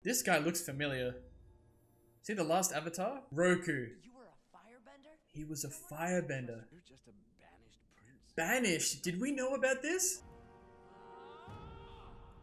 This guy looks familiar. See the last avatar? Roku. You were a firebender? He was a firebender. You're just a banished prince. Banished? Did we know about this?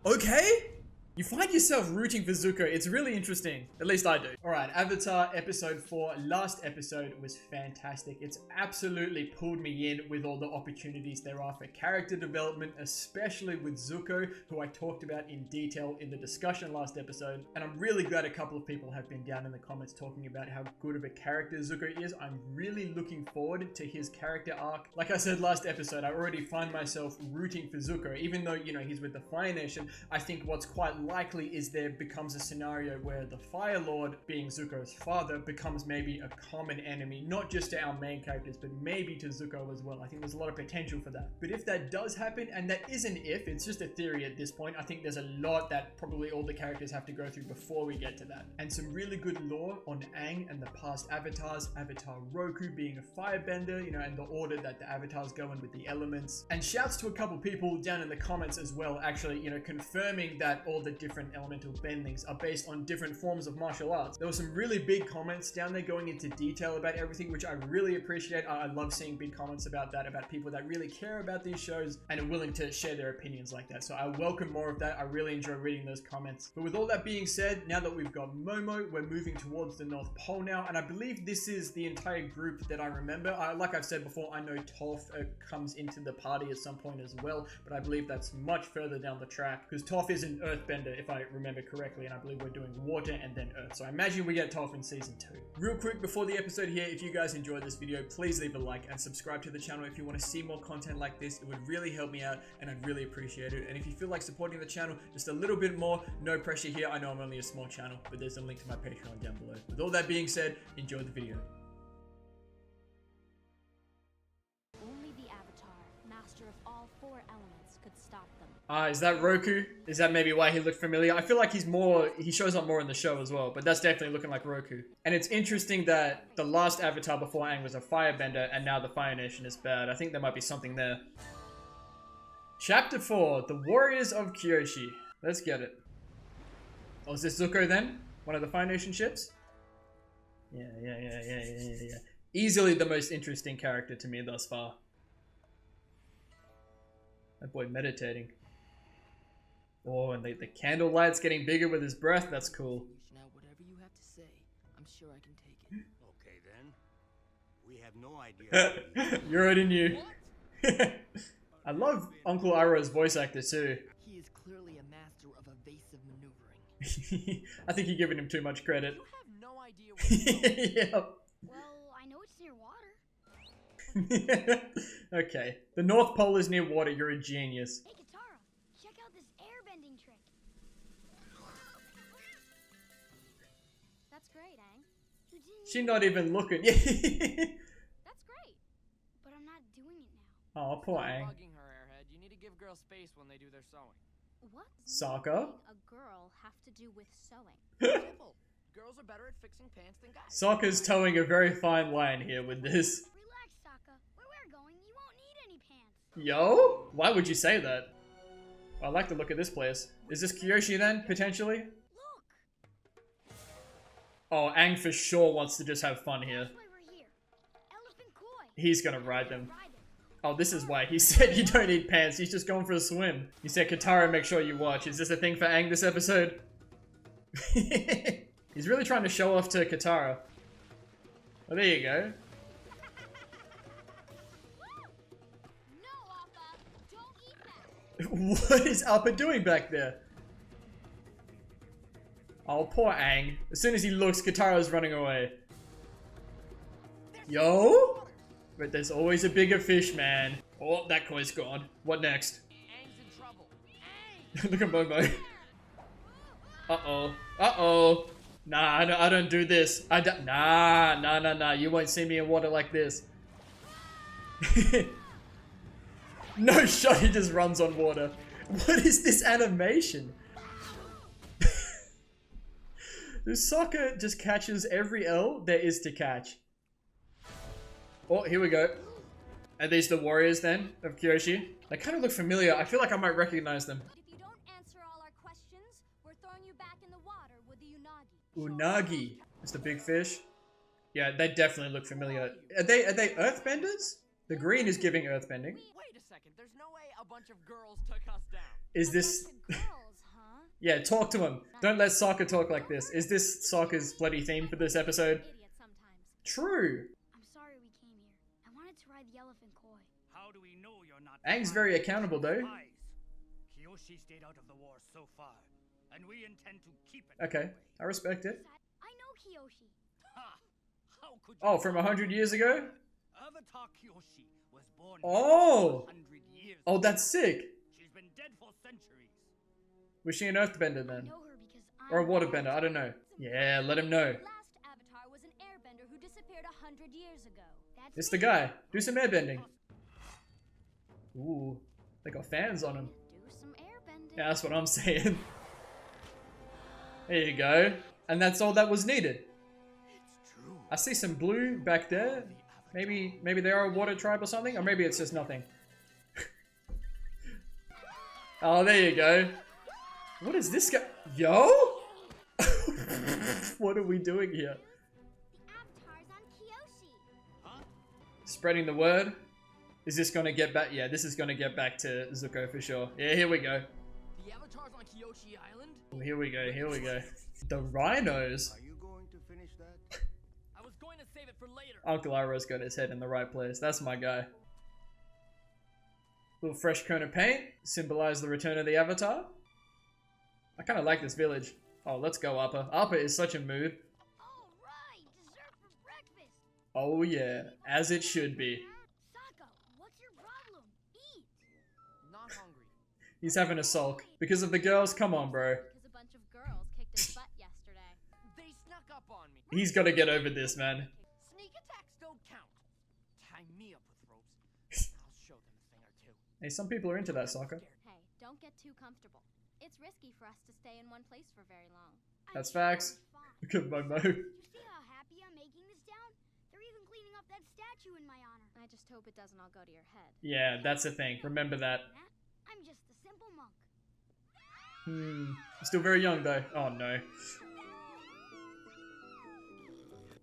Okay. You find yourself rooting for Zuko. It's really interesting. At least I do. Alright, Avatar episode 4. Last episode was fantastic. It's absolutely pulled me in with all the opportunities there are for character development, especially with Zuko, who I talked about in detail in the discussion last episode. And I'm really glad a couple of people have been down in the comments talking about how good of a character Zuko is. I'm really looking forward to his character arc. Like I said last episode, I already find myself rooting for Zuko. Even though, you know, he's with the Fire Nation, I think what's quite likely is there becomes a scenario where the Fire Lord, being Zuko's father, becomes maybe a common enemy, not just to our main characters, but maybe to Zuko as well. I think there's a lot of potential for that. But if that does happen, and that is an if, it's just a theory at this point, I think there's a lot that probably all the characters have to go through before we get to that. And some really good lore on Aang and the past avatars, Avatar Roku being a firebender, you know, and the order that the avatars go in with the elements. And shouts to a couple people down in the comments as well, actually, you know, confirming that all the different elemental bendings are based on different forms of martial arts. There were some really big comments down there going into detail about everything, which I really appreciate. I love seeing big comments about that, about people that really care about these shows and are willing to share their opinions like that. So I welcome more of that. I really enjoy reading those comments. But with all that being said, now that we've got Momo, we're moving towards the North Pole now, and I believe this is the entire group that I remember. Like I've said before, I know Toph comes into the party at some point as well, but I believe that's much further down the track, because Toph is an earthbender, if I remember correctly, and I believe we're doing water and then earth. So I imagine we get Toph in season 2. Real quick before the episode here, if you guys enjoyed this video, please leave a like and subscribe to the channel if you want to see more content like this. It would really help me out and I'd really appreciate it. And if you feel like supporting the channel just a little bit more, no pressure here. I know I'm only a small channel, but there's a link to my Patreon down below. With all that being said, enjoy the video. Only the Avatar, master of all 4 elements, could stop them. Is that Roku? Is that maybe why he looked familiar? I feel like he shows up more in the show as well, but that's definitely looking like Roku. And it's interesting that the last Avatar before Aang was a firebender, and now the Fire Nation is bad. I think there might be something there. Chapter 4, The Warriors of Kyoshi. Let's get it. Oh, is this Zuko then? One of the Fire Nation ships? Yeah. Easily the most interesting character to me thus far. That boy meditating. Oh, and the candlelight's getting bigger with his breath. That's cool. Now, whatever you have to say, I'm sure I can take it. Okay, then. We have no idea. You already knew. I love Uncle Iroh's voice actor too. He is clearly a master of evasive maneuvering. I think you're giving him too much credit. You have no idea what Yep. Well, I know it's near water. Okay. The North Pole is near water. You're a genius. Hey, Katara, check out this airbending trick. That's great, Aang. You didn't She's not even looking. That's great, but I'm not doing it now. Oh, poor Aang. bugging her, airhead. You need to give girls space when they do their sewing. What does Sokka? being a girl have to do with sewing? Simple. Girls are better at fixing pants than guys. Sokka's towing a very fine line here with this. Relax, Sokka. Where we're going, you won't need any pants. Yo? Why would you say that? I like the look of this place. Is this Kyoshi then, potentially? Look, Oh, Aang for sure wants to just have fun here. that's why we're here. Elephant Koi. He's gonna ride them. Ride it. Oh, this is why. He said you don't need pants. He's just going for a swim. He said, Katara, make sure you watch. Is this a thing for Aang this episode? He's really trying to show off to Katara. Oh, there you go. No, Appa, don't eat that. What is Appa doing back there? Oh, poor Aang. As soon as he looks, Katara's running away. Yo? But there's always a bigger fish, man. Oh, that koi's gone. What next? Aang's in trouble. Aang! Look at Momo. Uh-oh. Uh-oh. Nah, I don't do this. Nah. You won't see me in water like this. No shot, he just runs on water. What is this animation? This Sokka just catches every L there is to catch. Oh, here we go. Are these the warriors then of Kyoshi? They kind of look familiar. I feel like I might recognize them. If you don't answer all our questions, we're throwing you back in the water with Unagi. It's the big fish. Yeah, they definitely look familiar. Are they earthbenders? The green is giving earthbending. Wait a second. There's no way a bunch of girls took us down. Is this... Girls, huh? Yeah, talk to him. Don't let Sokka talk like this. Is this Sokka's bloody theme for this episode? Idiot sometimes. True. I'm sorry we came here. I wanted to ride the elephant koi. How do we know you're not? Aang's very accountable though. Kyoshi stayed out of the war so far, and we intend to keep it. Okay, I respect it. I know Kyoshi. Ha! How could you? Oh, from 100 years ago? Avatar Kyoshi was born. Oh! 100 years. Oh, that's sick. She's been dead for centuries. Was she an earthbender I then? know her because Or a waterbender, I don't know. Yeah, let him know. The last avatar was an airbender who disappeared 100 years ago. That's It's the me. guy. Do some airbending. Ooh, they got fans on him. Do some airbending. Yeah, that's what I'm saying. There you go. And that's all that was needed. It's true. I see some blue back there. Maybe they are a water tribe or something, or maybe it's just nothing. Oh, there you go. What is this guy? Yo? What are we doing here? The avatar's on Kyoshi. Huh? Spreading the word. Is this gonna get back? Yeah, this is gonna get back to Zuko for sure. Yeah, here we go. The avatar's on Kyoshi Island. Here we go, here we go. The rhinos. Are you going to finish that? I was going to save it for later. Uncle Iroh's got his head in the right place. That's my guy. Little fresh coat of paint. Symbolize the return of the Avatar. I kind of like this village. Oh, let's go, Appa. Appa is such a mood. All right, dessert for breakfast. Oh yeah, as it should be. Sokka, what's your problem? Eat. Not hungry. He's having a sulk. Because of the girls? Come on, bro. Because a bunch of girls kicked his butt yesterday. They snuck up on me. He's got to get over this, man. Sneak attacks don't count. Tie me up with ropes. I'll show them a thing or two. Hey, some people are into that, Sokka. Hey, don't get too comfortable. It's risky for us to stay in one place for very long. That's facts. Look at Momo. You see how happy I'm making this town? They're even cleaning up that statue in my honor. I just hope it doesn't all go to your head. Yeah, that's the thing. Remember that. I'm just a simple monk. Still very young, though. Oh, no.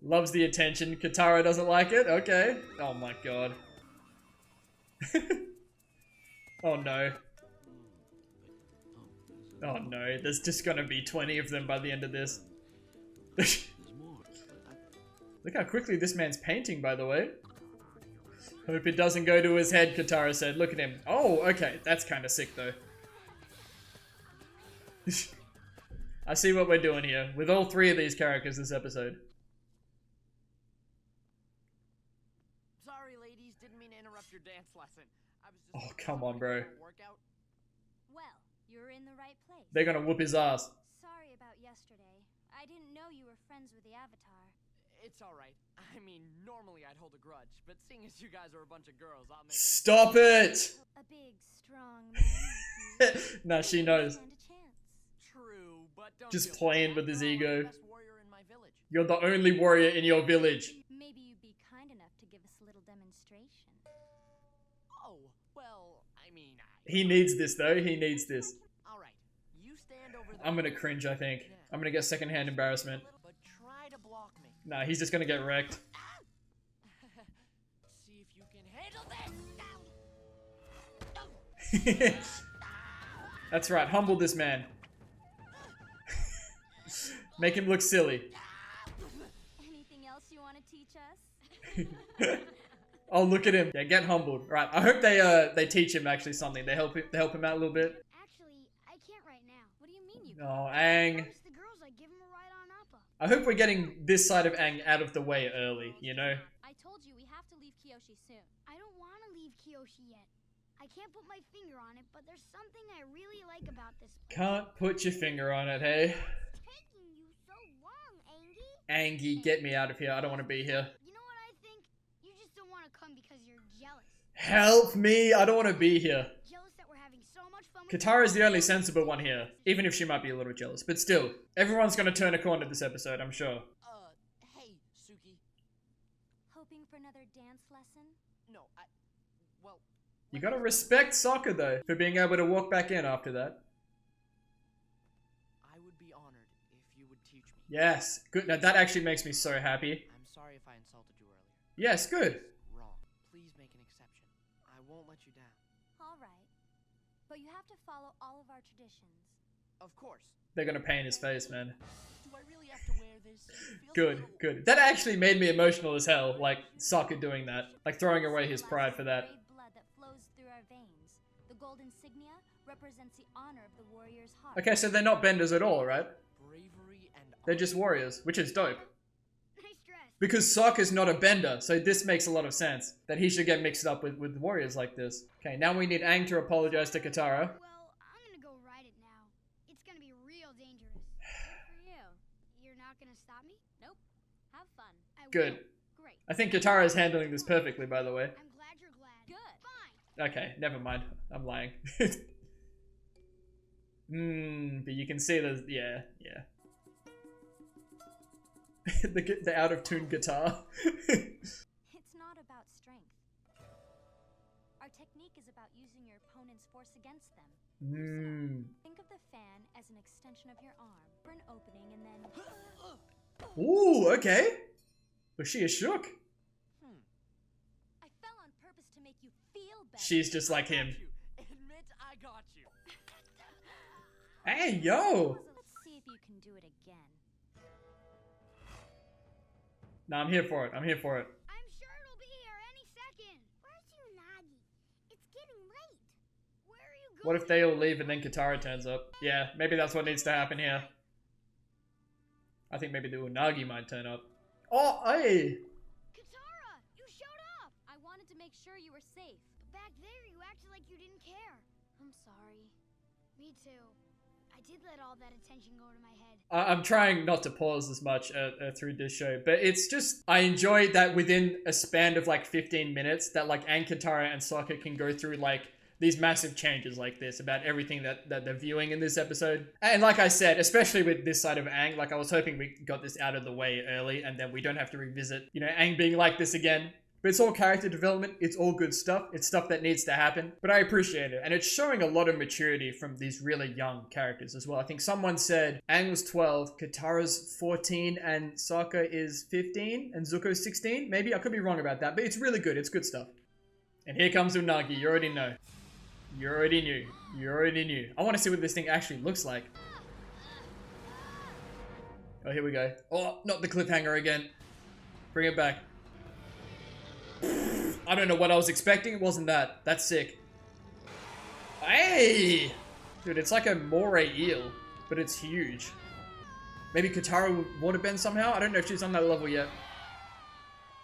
Loves the attention. Katara doesn't like it? Okay. Oh, my God. Oh, no. Oh, no. There's just gonna be 20 of them by the end of this. Look how quickly this man's painting, by the way. Hope it doesn't go to his head, Katara said. Look at him. Oh, okay. That's kind of sick, though. I see what we're doing here. With all three of these characters this episode. Sorry, ladies. Didn't mean to interrupt your dance lesson. I was just Oh, come on, bro. Workout. Well, you're in the right place. They're gonna whoop his ass. Sorry about yesterday. I didn't know you were friends with the Avatar. It's alright. I mean, normally I'd hold a grudge, but seeing as you guys are a bunch of girls, I'll make Stop it! A big, strong man like you. Nah, she knows. Stand a chance. True, but don't Just feel playing bad. with his You're ego. the best warrior in my village. You're the only warrior in your village. Maybe you'd be kind enough to give us a little demonstration. Oh, well, I mean, He needs this, though. He needs this. Alright, you stand over there. I'm gonna cringe, I think. I'm gonna get secondhand embarrassment. But try to block me. Nah, he's just gonna get wrecked. See if you can handle this. That's right, humble this man. Make him look silly. Anything else you want to teach us? Oh, look at him. Yeah, get humbled. Right, I hope they teach him actually something. They help him out a little bit. Actually, I can't right now. What do you mean you Oh, Aang. Promise the girls I give him a ride on Appa. I hope we're getting this side of Aang out of the way early, you know? I told you we have to leave Kyoshi soon. I don't want to leave Kyoshi yet. I can't put my finger on it, but there's something I really like about this place. Can't put your finger on it, hey? It's taking you so long, Angie. Angie, get me out of here. I don't want to be here. You know what I think? You just don't want to come because you're jealous. Help me! I don't want to be here. Jealous that we're having so much fun with Katara's the only sensible one here, even if she might be a little jealous. But still, everyone's gonna turn a corner this episode, I'm sure. Hey, Suki. Hoping for another dance lesson? No, well... You gotta respect Sokka, though, for being able to walk back in after that. I would be honored if you would teach teach me. Yes, good. Now that actually makes me so happy. I'm sorry if I insulted you earlier. Yes, good. Wrong. Please make an exception. I won't let you down. All right. But you have to follow all of our traditions. Of course. They're gonna paint his face, man. Do I really have to wear this? It feels a Good, little- good. That actually made me emotional as hell, like Sokka doing that. Like throwing away his pride for that. Brave blood that flows through our veins. The gold insignia represents the honor of the warrior's heart. Okay, so they're not benders at all, right? Bravery and They're just warriors, which is dope. Nice dress. Because Sokka's not a bender, so this makes a lot of sense. That he should get mixed up with warriors like this. Okay, now we need Aang to apologize to Katara. Well, I'm gonna go ride it now. It's gonna be real dangerous. For you. You're not gonna stop me? Nope. Have fun. I Good. will. Great. I think Katara is handling this perfectly, by the way. I'm glad you're glad. Good. Fine. Okay, never mind. I'm lying. But you can see there's... Yeah. the out-of-tune guitar. It's not about strength. Our technique is about using your opponent's force against them. Think of the fan as an extension of your arm for an opening and then... Ooh, okay. Was she a shook? I fell on purpose to make you feel better. She's just like him. You. Admit I got you. Hey, yo! Let's see if you can do it again. Nah, I'm here for it. I'm here for it. I'm sure it'll be here any second. Where's Unagi? It's getting late. Where are you going? What if they all leave and then Katara turns up? Yeah, maybe that's what needs to happen here. I think maybe the Unagi might turn up. Oh, hey! Katara, you showed up. I wanted to make sure you were safe. But back there, you acted like you didn't care. I'm sorry. Me too. I did let all that attention go to my head. I'm trying not to pause as much through this show, but it's just, I enjoy that within a span of like 15 minutes that like Aang, Katara, and Sokka can go through like these massive changes like this about everything that they're viewing in this episode. And like I said, especially with this side of Aang, like I was hoping we got this out of the way early and then we don't have to revisit, you know, Aang being like this again. But it's all character development, it's all good stuff, it's stuff that needs to happen, but I appreciate it. And it's showing a lot of maturity from these really young characters as well. I think someone said Aang was 12, Katara's 14, and Sokka is 15, and Zuko's 16? Maybe, I could be wrong about that, but it's really good, it's good stuff. And here comes Unagi, you already know. You already knew. You already knew. I want to see what this thing actually looks like. Oh, here we go. Oh, not the cliffhanger again. Bring it back. I don't know what I was expecting. It wasn't that. That's sick. Hey! Dude, it's like a moray eel, but it's huge. Maybe Katara would waterbend somehow? I don't know if she's on that level yet.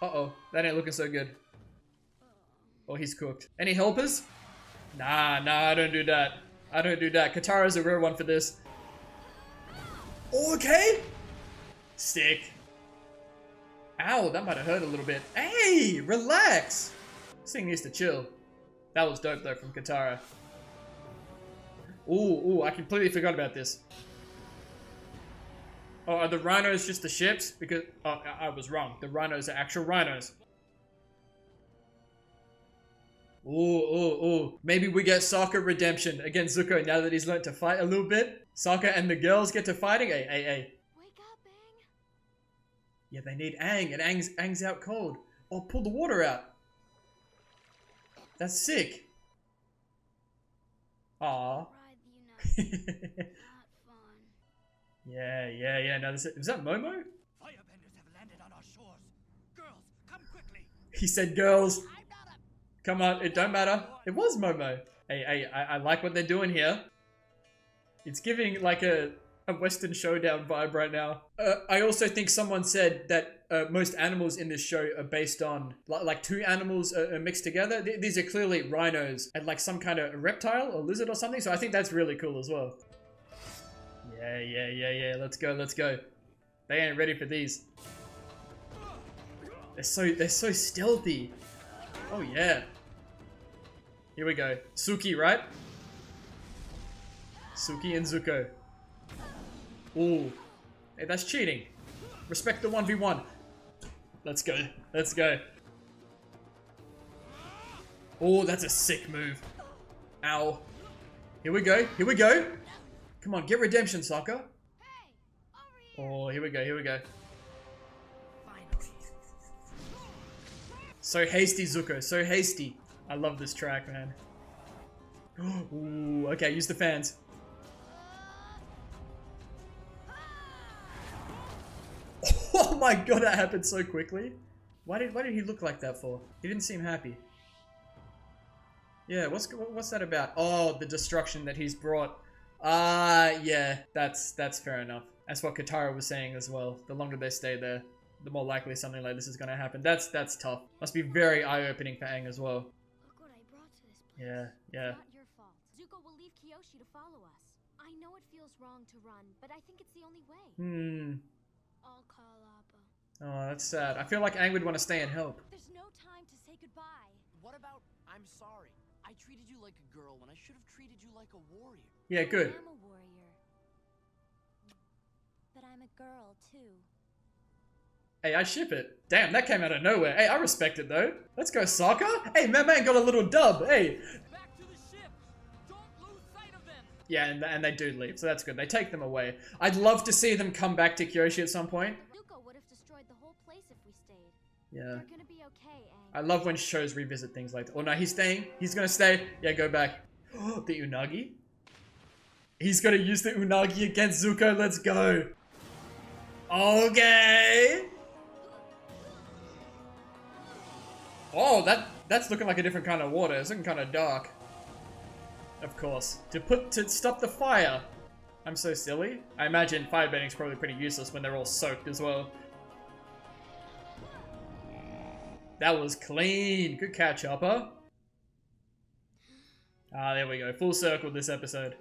Uh-oh. That ain't looking so good. Oh, he's cooked. Any helpers? Nah, I don't do that. I don't do that. Katara's a rare one for this. Okay! Stick. Ow, that might have hurt a little bit. Hey, relax! This thing needs to chill. That was dope though from Katara. Ooh, I completely forgot about this. Oh, are the rhinos just the ships? Because, oh, I was wrong. The rhinos are actual rhinos. Ooh. Maybe we get Sokka redemption against Zuko now that he's learned to fight a little bit. Sokka and the girls get to fighting. Hey. Wake up, Aang. Yeah, they need Aang, and Aang's out cold. Oh, pull the water out. That's sick. Aww. Ride the Unagi. Not fun. Yeah. Now this is that Momo? Firebenders have landed on our shores. Girls, come quickly. He said girls. I'm not a... Come on, it don't matter. It was Momo. Hey, I like what they're doing here. It's giving like a Western Showdown vibe right now. I also think someone said that most animals in this show are based on like two animals are mixed together. These are clearly rhinos and like some kind of reptile or lizard or something. So I think that's really cool as well. Yeah. Let's go. They ain't ready for these. They're so stealthy. Oh yeah. Here we go. Suki, right? Suki and Zuko. Ooh. Hey, that's cheating. Respect the 1v1. Let's go. Oh, that's a sick move. Ow. Here we go. Come on, get redemption, Sokka. Hey, over Oh, here we go, here we go. Finally. So hasty, Zuko, so hasty. I love this track, man. Ooh, okay, use the fans. Oh my god, that happened so quickly. Why did he look like that for? He didn't seem happy. Yeah, what's that about? Oh, the destruction that he's brought. Yeah, that's fair enough. That's what Katara was saying as well. The longer they stay there, the more likely something like this is gonna happen. That's tough. Must be very eye-opening for Aang as well. Look what I brought to this place. Yeah, yeah. It's not your fault. Zuko will leave Kyoshi to follow us. I know it feels wrong to run, but I think it's the only way. I'll call Appa. Oh, that's sad. I feel like Aang would want to stay and help. There's no time to say goodbye. What about I'm sorry? I treated you like a girl when I should have treated you like a warrior. Yeah, good. I'm a warrior. But I'm a girl, too. Hey, I ship it. Damn, that came out of nowhere. Hey, I respect it though. Let's go, Sokka. Hey, man got a little dub. Hey. Back to the ship! Don't lose sight of them! Yeah, and they do leave, so that's good. They take them away. I'd love to see them come back to Kyoshi at some point. Zuko would have destroyed the whole place if we stayed. Yeah. They're gonna be okay, Aang. I love when shows revisit things like that. Oh no, he's staying. He's gonna stay. Yeah, go back. Oh, the Unagi? He's gonna use the Unagi against Zuko. Let's go. Okay. Oh, that's looking like a different kind of water. It's looking kind of dark. Of course. To stop the fire. I'm so silly. I imagine firebending's probably pretty useless when they're all soaked as well. That was clean. Good catch, Hopper. Ah, there we go. Full circle this episode.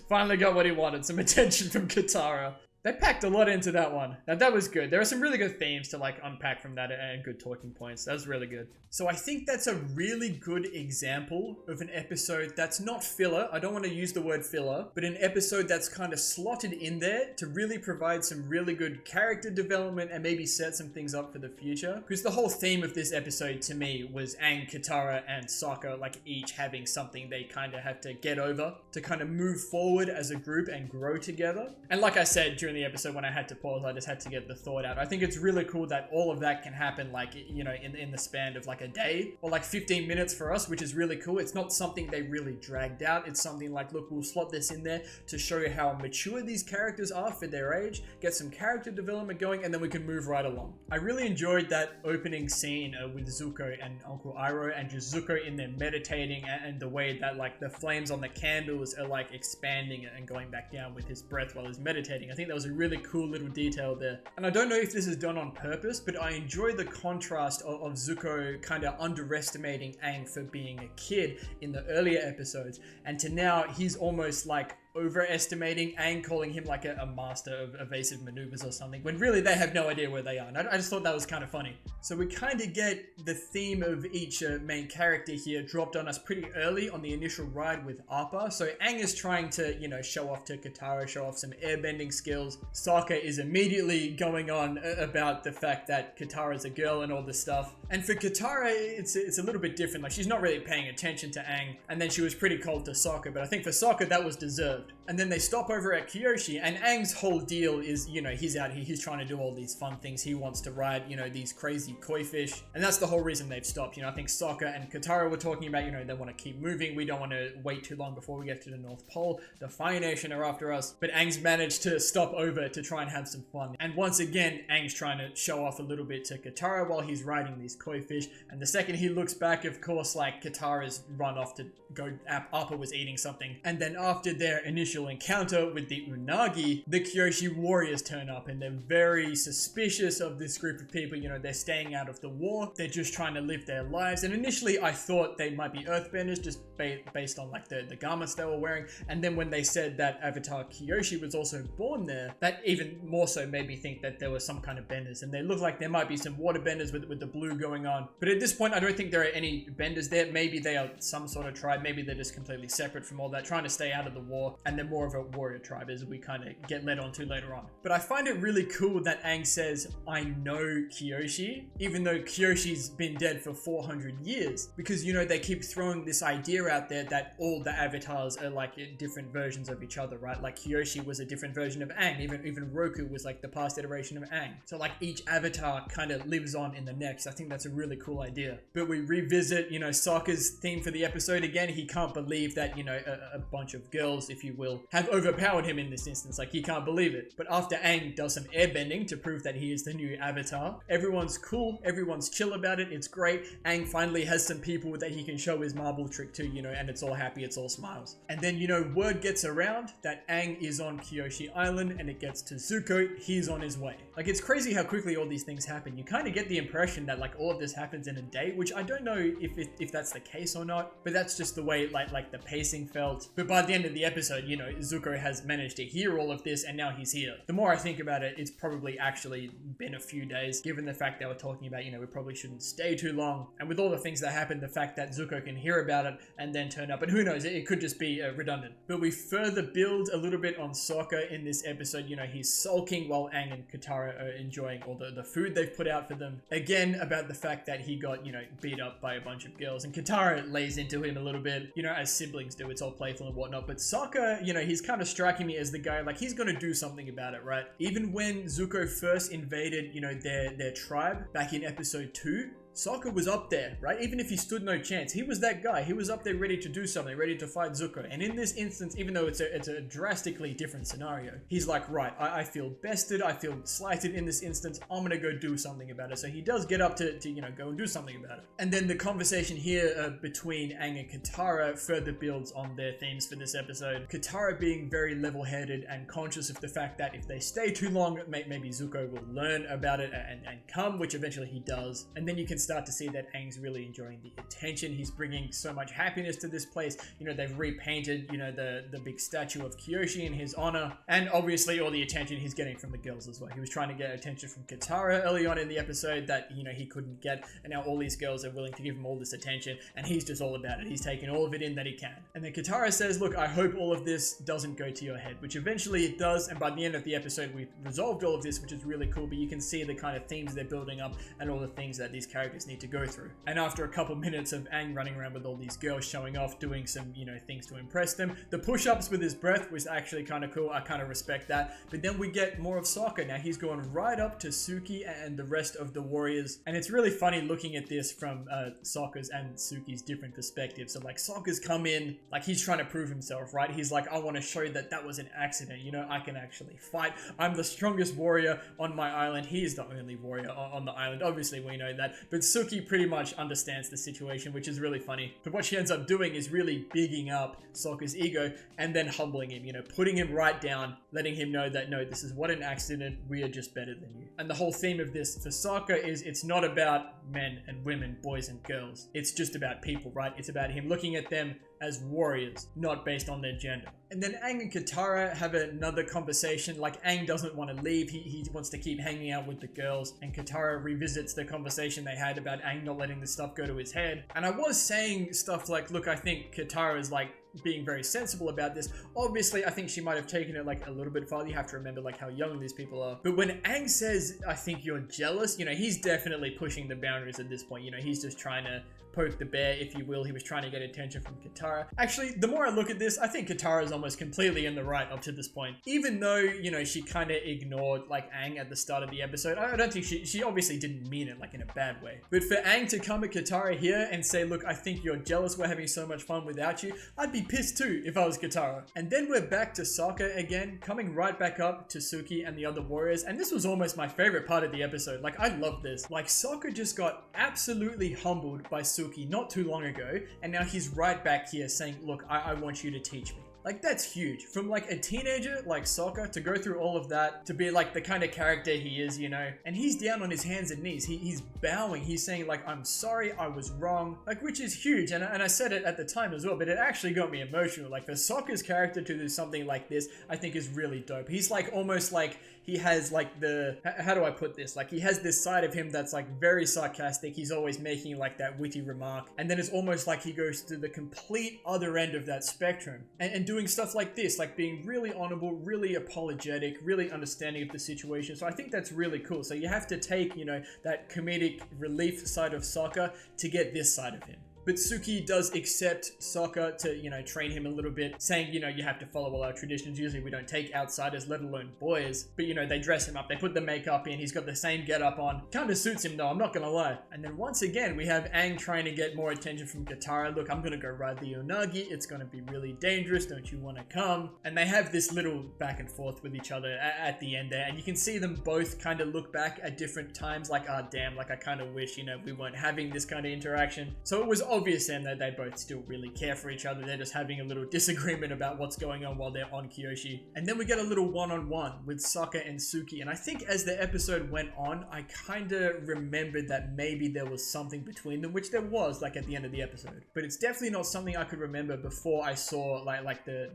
Finally got what he wanted. Some attention from Katara. They packed a lot into that one. Now that was good. There are some really good themes to like unpack from that and good talking points. That was really good. So I think that's a really good example of an episode that's not filler. I don't want to use the word filler, but an episode that's kind of slotted in there to really provide some really good character development and maybe set some things up for the future. Because the whole theme of this episode to me was Aang, Katara, and Sokka like each having something they kind of have to get over to kind of move forward as a group and grow together. And like I said during the episode when I had to pause, I just had to get the thought out. I think it's really cool that all of that can happen like, you know, in the span of like a day or like 15 minutes for us, which is really cool. It's not something they really dragged out. It's something like, look, we'll slot this in there to show you how mature these characters are for their age, get some character development going, and then we can move right along. I really enjoyed that opening scene with Zuko and Uncle Iroh and just Zuko in there meditating and the way that like the flames on the candles are like expanding and going back down with his breath while he's meditating. I think that was a really cool little detail there. And I don't know if this is done on purpose, but I enjoy the contrast of Zuko kind of underestimating Aang for being a kid in the earlier episodes, and to now he's almost like overestimating Aang, calling him like a master of evasive maneuvers or something, when really they have no idea where they are. And I just thought that was kind of funny. So we kind of get the theme of each main character here dropped on us pretty early on the initial ride with Appa. So Aang is trying to, you know, show off to Katara, show off some airbending skills. Sokka is immediately going on about the fact that Katara's a girl and all this stuff. And for Katara, it's a little bit different. Like, she's not really paying attention to Aang, and then she was pretty cold to Sokka, but I think for Sokka that was deserved. And then they stop over at Kyoshi, and Aang's whole deal is, you know, he's out here, he's trying to do all these fun things. He wants to ride, you know, these crazy koi fish, and that's the whole reason they've stopped. You know, I think Sokka and Katara were talking about, you know, they want to keep moving. We don't want to wait too long before we get to the North Pole. The Fire Nation are after us, but Aang's managed to stop over to try and have some fun. And once again, Aang's trying to show off a little bit to Katara while he's riding these koi fish. And the second he looks back, of course, like, Katara's run off to go, Appa was eating something. And then after their initial encounter with the Unagi, the Kyoshi warriors turn up, and they're very suspicious of this group of people. You know, they're staying out of the war. They're just trying to live their lives. And initially I thought they might be earthbenders just based on like the garments they were wearing. And then when they said that Avatar Kyoshi was also born there, that even more so made me think that there was some kind of benders. And they look like there might be some water benders with the blue going on. But at this point, I don't think there are any benders there. Maybe they are some sort of tribe. Maybe they're just completely separate from all that, trying to stay out of the war. well, and they're more of a warrior tribe, as we kind of get led on to later on. But I find it really cool that Aang says, I know Kyoshi, even though Kyoshi's been dead for 400 years, because, you know, they keep throwing this idea out there that all the avatars are like different versions of each other, right? Like Kyoshi was a different version of Aang, even Roku was like the past iteration of Aang. So like each avatar kind of lives on in the next. I think that's a really cool idea. But we revisit, you know, Sokka's theme for the episode again. He can't believe that, you know, a bunch of girls, if you will, have overpowered him in this instance. Like, he can't believe it. But after Aang does some airbending to prove that he is the new avatar, everyone's cool, everyone's chill about it, it's great. Aang finally has some people that he can show his marble trick to, you know, and it's all happy, it's all smiles. And then, you know, word gets around that Aang is on Kyoshi Island, and it gets to Zuko, he's on his way. Like, it's crazy how quickly all these things happen. You kind of get the impression that like all of this happens in a day, which I don't know if that's the case or not, but that's just the way like the pacing felt. But by the end of the episode, you know, Zuko has managed to hear all of this, and now he's here. The more I think about it, it's probably actually been a few days, given the fact they were talking about, you know, we probably shouldn't stay too long. And with all the things that happened, the fact that Zuko can hear about it and then turn up, and who knows, it could just be redundant. But we further build a little bit on Sokka in this episode. You know, he's sulking while Aang and Katara are enjoying all the food they've put out for them. Again, about the fact that he got, you know, beat up by a bunch of girls, and Katara lays into him a little bit, you know, as siblings do. It's all playful and whatnot. But Sokka, you know, he's kind of striking me as the guy, like, he's gonna do something about it, right? Even when Zuko first invaded, you know, their tribe back in episode 2, Sokka was up there, right? Even if he stood no chance, he was that guy. He was up there ready to do something, ready to fight Zuko. And in this instance, even though it's a drastically different scenario, he's like, right, I feel bested, I feel slighted in this instance, I'm gonna go do something about it. So he does get up to you know, go and do something about it. And then the conversation here between Aang and Katara further builds on their themes for this episode. Katara being very level-headed and conscious of the fact that if they stay too long, maybe Zuko will learn about it and come, which eventually he does. And then you can start to see that Aang's really enjoying the attention. He's bringing so much happiness to this place. You know, they've repainted, you know, the big statue of Kyoshi in his honor, and obviously all the attention he's getting from the girls as well. He was trying to get attention from Katara early on in the episode that, you know, he couldn't get, and now all these girls are willing to give him all this attention, and he's just all about it. He's taking all of it in that he can. And then Katara says, look, I hope all of this doesn't go to your head, which eventually it does, and by the end of the episode we've resolved all of this, which is really cool. But you can see the kind of themes they're building up and all the things that these characters need to go through. And after a couple minutes of Aang running around with all these girls showing off, doing some, you know, things to impress them, the push-ups with his breath was actually kind of cool. I kind of respect that. But then we get more of Sokka. Now he's going right up to Suki and the rest of the warriors, and it's really funny looking at this from Sokka's and Suki's different perspectives. So like, Sokka's come in like he's trying to prove himself, right? He's like, I want to show that that was an accident, you know, I can actually fight, I'm the strongest warrior on my island. He is the only warrior on the island, obviously we know that, but Suki pretty much understands the situation, which is really funny. But what she ends up doing is really bigging up Sokka's ego and then humbling him, you know, putting him right down, letting him know that, no, this is what an accident, we are just better than you. And the whole theme of this for Sokka is it's not about men and women, boys and girls. It's just about people, right? It's about him looking at them as warriors, not based on their gender. And then Aang and Katara have another conversation. Like, Aang doesn't want to leave, he wants to keep hanging out with the girls, and Katara revisits the conversation they had about Aang not letting this stuff go to his head. And I was saying stuff like, look, I think Katara is like being very sensible about this. Obviously, I think she might have taken it like a little bit farther. You have to remember like how young these people are. But when Aang says, I think you're jealous, you know, he's definitely pushing the boundaries at this point. You know, he's just trying to poke the bear, if you will. He was trying to get attention from Katara. Actually, the more I look at this, I think Katara is almost completely in the right up to this point. Even though, you know, she kind of ignored like Aang at the start of the episode. I don't think she obviously didn't mean it like in a bad way. But for Aang to come at Katara here and say, look, I think you're jealous, we're having so much fun without you, I'd be pissed too if I was Katara. And then we're back to Sokka again, coming right back up to Suki and the other warriors. And this was almost my favorite part of the episode. Like, I love this. Like, Sokka just got absolutely humbled by Suki not too long ago, and now he's right back here saying, look, I want you to teach me. Like, that's huge. From like a teenager like Sokka to go through all of that, to be like the kind of character he is, you know, and he's down on his hands and knees. He's bowing. He's saying like, I'm sorry, I was wrong. Like, which is huge. And I said it at the time as well, but it actually got me emotional. Like, for Sokka's character to do something like this, I think is really dope. He's like almost like he has like the, how do I put this? Like he has this side of him that's like very sarcastic. He's always making like that witty remark. And then it's almost like he goes to the complete other end of that spectrum and doing stuff like this, like being really honorable, really apologetic, really understanding of the situation. So I think that's really cool. So you have to take, you know, that comedic relief side of Sokka to get this side of him. But Suki does accept Sokka to, you know, train him a little bit, saying, you know, you have to follow all our traditions. Usually we don't take outsiders, let alone boys. But, you know, they dress him up. They put the makeup in. He's got the same getup on. Kind of suits him, though. I'm not going to lie. And then once again, we have Aang trying to get more attention from Katara. Look, I'm going to go ride the Unagi. It's going to be really dangerous. Don't you want to come? And they have this little back and forth with each other at the end there. And you can see them both kind of look back at different times like, ah, damn, like I kind of wish, you know, we weren't having this kind of interaction. So it was obvious then that they both still really care for each other. They're just having a little disagreement about what's going on while they're on Kyoshi. And then we get a little one-on-one with Sokka and Suki. And I think as the episode went on, I kind of remembered that maybe there was something between them, which there was like at the end of the episode. But it's definitely not something I could remember before I saw like the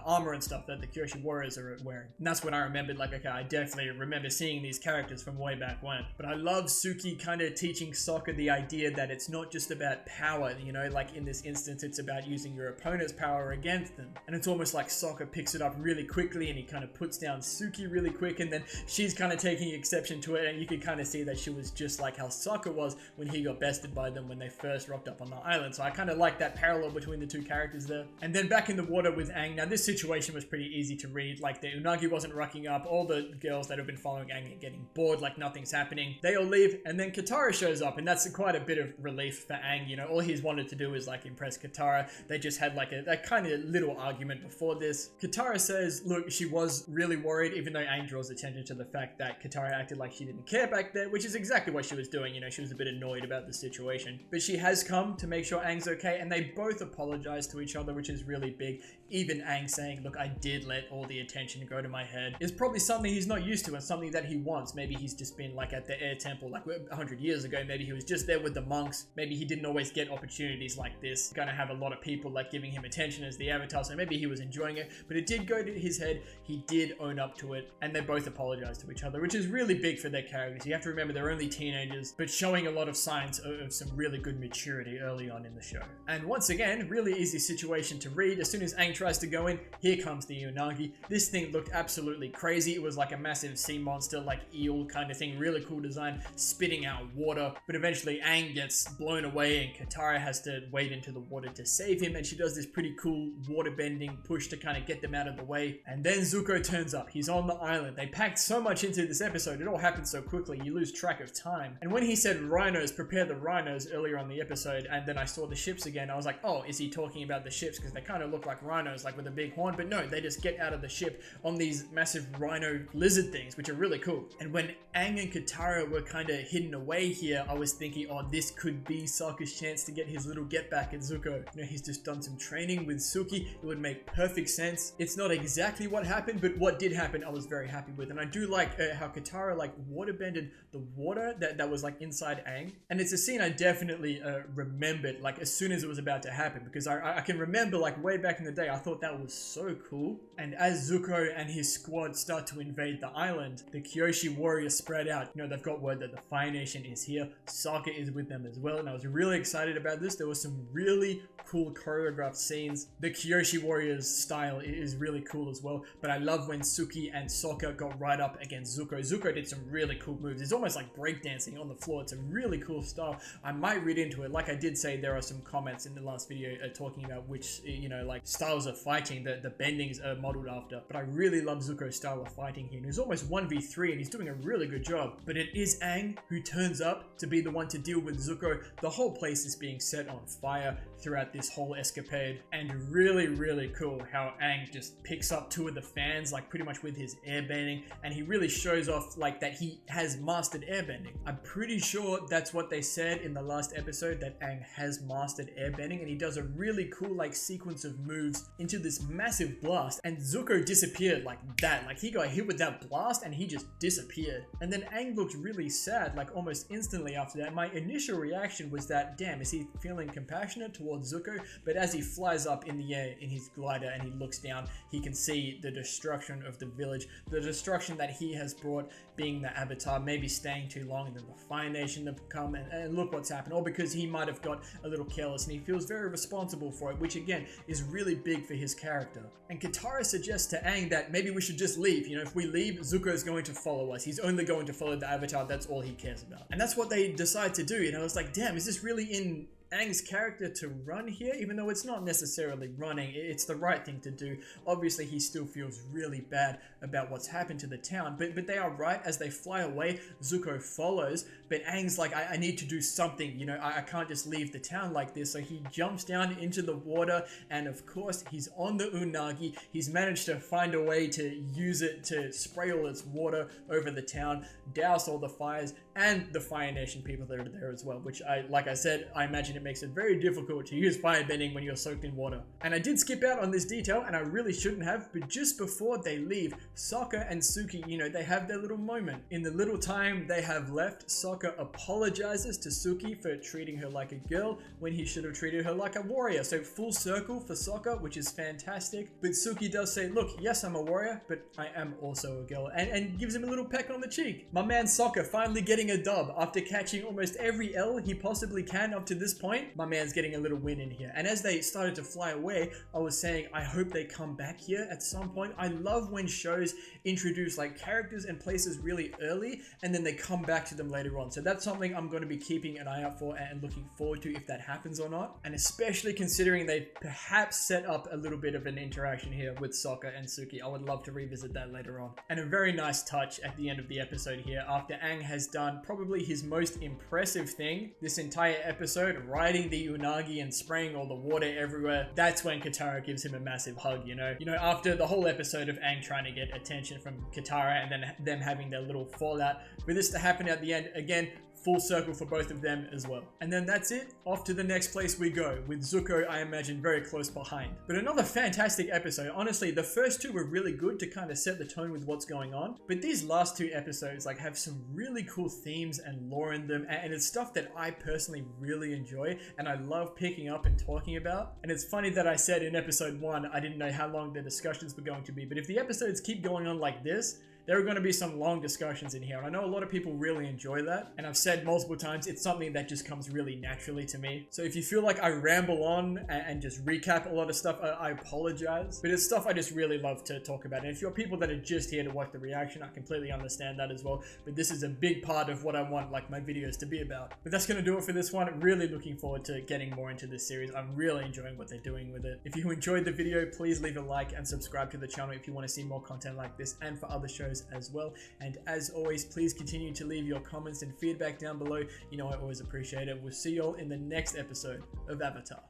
armor and stuff that the Kyoshi warriors are wearing. And that's when I remembered like, okay, I definitely remember seeing these characters from way back when. But I love Suki kind of teaching Sokka the idea that it's not just about power, you know, like in this instance, it's about using your opponent's power against them. And it's almost like Sokka picks it up really quickly and he kind of puts down Suki really quick, and then she's kind of taking exception to it, and you can kind of see that she was just like how Sokka was when he got bested by them when they first rocked up on the island. So I kind of like that parallel between the two characters there. And then back in the water with Aang. Now this situation was pretty easy to read. Like the Unagi wasn't rocking up. All the girls that have been following Aang are getting bored, like nothing's happening. They all leave, and then Katara shows up, and that's quite a bit of relief for Aang. You know, all he's wanted to do is like impress Katara. They just had like a kind of little argument before this. Katara says, look, she was really worried, even though Aang draws attention to the fact that Katara acted like she didn't care back there, which is exactly what she was doing. You know, she was a bit annoyed about the situation. But she has come to make sure Aang's okay, and they both apologize to each other, which is really big. Even Aang saying, look, I did let all the attention go to my head, is probably something he's not used to and something that he wants. Maybe he's just been like at the air temple like 100 years ago. Maybe he was just there with the monks. Maybe he didn't always get opportunities like this. Gonna have a lot of people like giving him attention as the avatar, so maybe he was enjoying it, but it did go to his head. He did own up to it, and they both apologized to each other, which is really big for their characters. You have to remember they're only teenagers, but showing a lot of signs of some really good maturity early on in the show. And once again, really easy situation to read. As soon as Aang tries to go in, here comes the Unagi. This thing looked absolutely crazy. It was like a massive sea monster, like eel kind of thing. Really cool design, spitting out water. But eventually Aang gets blown away, and Katara has to wade into the water to save him, and she does this pretty cool water bending push to kind of get them out of the way. And then Zuko turns up. He's on the island. They packed so much into this episode. It all happened so quickly, you lose track of time. And when he said rhinos, prepare the rhinos earlier on the episode, and then I saw the ships again, I was like, oh, is he talking about the ships? Because they kind of look like rhinos, like with a big horn. But no, they just get out of the ship on these massive rhino lizard things, which are really cool. And when Aang and Katara were kind of hidden away here, I was thinking, oh, this could be Sokka's chance to get his little get back at Zuko. You know, he's just done some training with Suki. It would make perfect sense. It's not exactly what happened, but what did happen, I was very happy with. And I do like how Katara like waterbended the water that was like inside Aang. And it's a scene I definitely remembered like as soon as it was about to happen, because I can remember like way back in the day, I thought that was so cool. And as Zuko and his squad start to invade the island, the Kyoshi warriors spread out. You know, they've got word that the Fire Nation is here. Sokka is with them as well, and I was really excited about this. There was some really cool choreographed scenes. The Kyoshi warriors style is really cool as well, but I love when Suki and Sokka got right up against Zuko. Zuko did some really cool moves. It's almost like breakdancing on the floor. It's a really cool style. I might read into it. Like I did say, there are some comments in the last video talking about which, you know, like styles of fighting that the bendings are modeled after, but I really love Zuko's style of fighting here. And he's almost 1v3 and he's doing a really good job. But it is Aang who turns up to be the one to deal with Zuko. The whole place is being set on fire throughout this whole escapade, and really, really cool how Aang just picks up two of the fans like pretty much with his airbending, and he really shows off like that he has mastered airbending. I'm pretty sure that's what they said in the last episode, that Aang has mastered airbending, and he does a really cool like sequence of moves into this massive blast, and Zuko disappeared like that. Like he got hit with that blast and he just disappeared. And then Aang looked really sad like almost instantly after that. My initial reaction was that, damn, is he feeling compassionate towards towards Zuko, but as he flies up in the air in his glider and he looks down, he can see the destruction of the village, the destruction that he has brought, being the Avatar, maybe staying too long, and then the Fire Nation have come, and look what's happened. Or because he might have got a little careless and he feels very responsible for it, which again is really big for his character. And Katara suggests to Aang that maybe we should just leave. You know, if we leave, Zuko is going to follow us. He's only going to follow the Avatar. That's all he cares about. And that's what they decide to do. You know, it's like, damn, is this really in Aang's character to run here? Even though it's not necessarily running, it's the right thing to do. Obviously, he still feels really bad about what's happened to the town, but they are right. As they fly away, Zuko follows, but Aang's like, I need to do something, you know, I can't just leave the town like this. So he jumps down into the water, and of course, he's on the Unagi. He's managed to find a way to use it to spray all its water over the town, douse all the fires, and the Fire Nation people that are there as well, which like I said, I imagine it makes it very difficult to use firebending when you're soaked in water. And I did skip out on this detail, and I really shouldn't have, but just before they leave, Sokka and Suki, you know, they have their little moment. In the little time they have left, Sokka apologizes to Suki for treating her like a girl when he should have treated her like a warrior. So full circle for Sokka, which is fantastic. But Suki does say, look, yes, I'm a warrior, but I am also a girl, and gives him a little peck on the cheek. My man Sokka finally getting a dub after catching almost every L he possibly can up to this point. My man's getting a little win in here. And as they started to fly away, I was saying, I hope they come back here at some point. I love when shows introduce like characters and places really early, and then they come back to them later on. So that's something I'm going to be keeping an eye out for and looking forward to if that happens or not. And especially considering they perhaps set up a little bit of an interaction here with Sokka and Suki. I would love to revisit that later on. And a very nice touch at the end of the episode here, after Aang has done probably his most impressive thing this entire episode, riding the Unagi and spraying all the water everywhere. That's when Katara gives him a massive hug, you know, after the whole episode of Aang trying to get attention from Katara and then them having their little fallout, for this to happen at the end, again, full circle for both of them as well. And then that's it. Off to the next place we go, with Zuko, I imagine, very close behind. But another fantastic episode. Honestly, the first two were really good to kind of set the tone with what's going on. But these last two episodes like have some really cool themes and lore in them. And it's stuff that I personally really enjoy and I love picking up and talking about. And it's funny that I said in episode 1, I didn't know how long the discussions were going to be. But if the episodes keep going on like this, there are going to be some long discussions in here. And I know a lot of people really enjoy that. And I've said multiple times, it's something that just comes really naturally to me. So if you feel like I ramble on and just recap a lot of stuff, I apologize. But it's stuff I just really love to talk about. And if you're people that are just here to watch the reaction, I completely understand that as well. But this is a big part of what I want like my videos to be about. But that's going to do it for this one. Really looking forward to getting more into this series. I'm really enjoying what they're doing with it. If you enjoyed the video, please leave a like and subscribe to the channel if you want to see more content like this and for other shows as well. And as always, please continue to leave your comments and feedback down below. You know, I always appreciate it. We'll see you all in the next episode of Avatar.